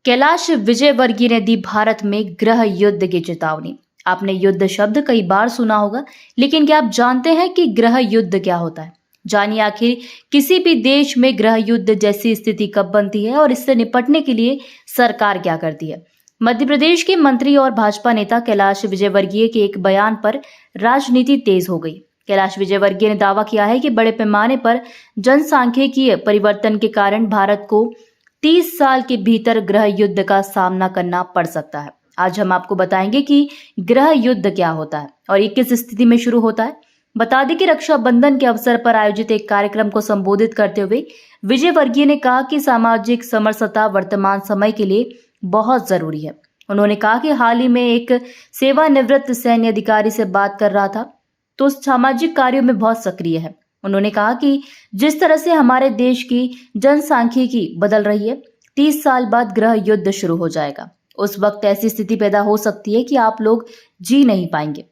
कैलाश विजयवर्गीय ने दी भारत में गृह युद्ध की चेतावनी। आपने युद्ध शब्द कई बार सुना होगा, लेकिन क्या आप जानते हैं कि गृह युद्ध क्या होता है? जानिए आखिर किसी भी देश में गृह युद्ध जैसी स्थिति कब बनती है और इससे निपटने के लिए सरकार क्या करती है। मध्य प्रदेश के मंत्री और भाजपा नेता कैलाश विजयवर्गीय के एक बयान पर राजनीति तेज हो गई। कैलाश विजयवर्गीय ने दावा किया है कि बड़े पैमाने पर जनसांख्यिकीय परिवर्तन के कारण भारत को 30 साल के भीतर गृह युद्ध का सामना करना पड़ सकता है। आज हम आपको बताएंगे कि गृह युद्ध क्या होता है और ये किस स्थिति में शुरू होता है। बता दें कि रक्षाबंधन के अवसर पर आयोजित एक कार्यक्रम को संबोधित करते हुए विजयवर्गीय ने कहा कि सामाजिक समरसता वर्तमान समय के लिए बहुत जरूरी है। उन्होंने कहा कि हाल ही में एक सेवानिवृत्त सैन्य अधिकारी से बात कर रहा था तो सामाजिक कार्यों में बहुत सक्रिय है। उन्होंने कहा कि जिस तरह से हमारे देश की जनसांख्यिकी बदल रही है, 30 साल बाद गृह युद्ध शुरू हो जाएगा। उस वक्त ऐसी स्थिति पैदा हो सकती है कि आप लोग जी नहीं पाएंगे।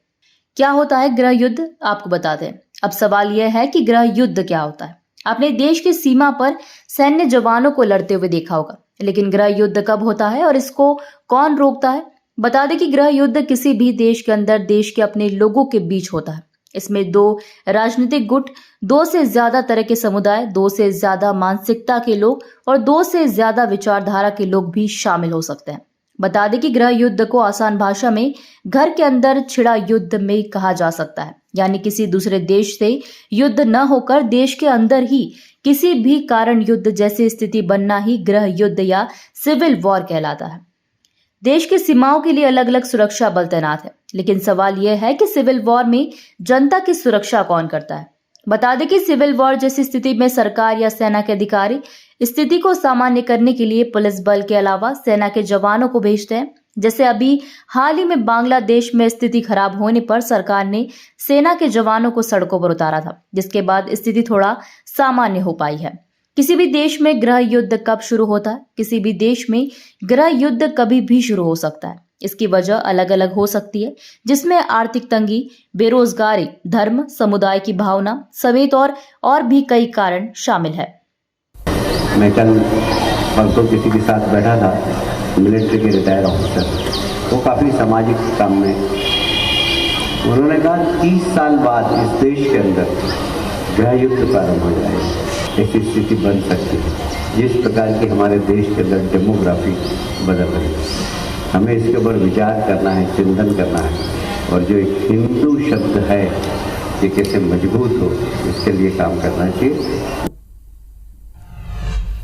क्या होता है गृह युद्ध, आपको बताते हैं। अब सवाल यह है कि गृह युद्ध क्या होता है। आपने देश की सीमा पर सैन्य जवानों को लड़ते हुए देखा होगा, लेकिन गृह युद्ध कब होता है और इसको कौन रोकता है? बता दें कि गृह युद्ध किसी भी देश के अंदर देश के अपने लोगों के बीच होता है। इसमें दो राजनीतिक गुट, दो से ज्यादा तरह के समुदाय, दो से ज्यादा मानसिकता के लोग और दो से ज्यादा विचारधारा के लोग भी शामिल हो सकते हैं। बता दें कि गृह युद्ध को आसान भाषा में घर के अंदर छिड़ा युद्ध में कहा जा सकता है, यानी किसी दूसरे देश से युद्ध न होकर देश के अंदर ही किसी भी कारण युद्ध जैसी स्थिति बनना ही गृह युद्ध या सिविल वॉर कहलाता है। देश की सीमाओं के लिए अलग अलग सुरक्षा बल तैनात है, लेकिन सवाल यह है कि सिविल वॉर में जनता की सुरक्षा कौन करता है। बता दें कि सिविल वॉर जैसी स्थिति में सरकार या सेना के अधिकारी स्थिति को सामान्य करने के लिए पुलिस बल के अलावा सेना के जवानों को भेजते हैं। जैसे अभी हाल ही में बांग्लादेश में स्थिति खराब होने पर सरकार ने सेना के जवानों को सड़कों पर उतारा था, जिसके बाद स्थिति थोड़ा सामान्य हो पाई है। किसी भी देश में गृह युद्ध कब शुरू होता है? किसी भी देश में गृह युद्ध कभी भी शुरू हो सकता है। इसकी वजह अलग अलग हो सकती है, जिसमें आर्थिक तंगी, बेरोजगारी, धर्म, समुदाय की भावना समेत और भी कई कारण शामिल है। मैं कल परसों किसी के साथ बैठा था, मिलिट्री के रिटायर ऑफिसर, वो काफ़ी सामाजिक काम में। उन्होंने कहा 30 साल बाद इस देश के अंदर गृह युद्ध प्रारंभ हो जाएगा, ऐसी स्थिति बन सकती है। जिस प्रकार की हमारे देश के अंदर डेमोग्राफी बदल रही है, हमें इसके ऊपर विचार करना है, चिंतन करना है, और जो एक हिंदू शब्द है ये कैसे मजबूत हो, इसके लिए काम करना चाहिए।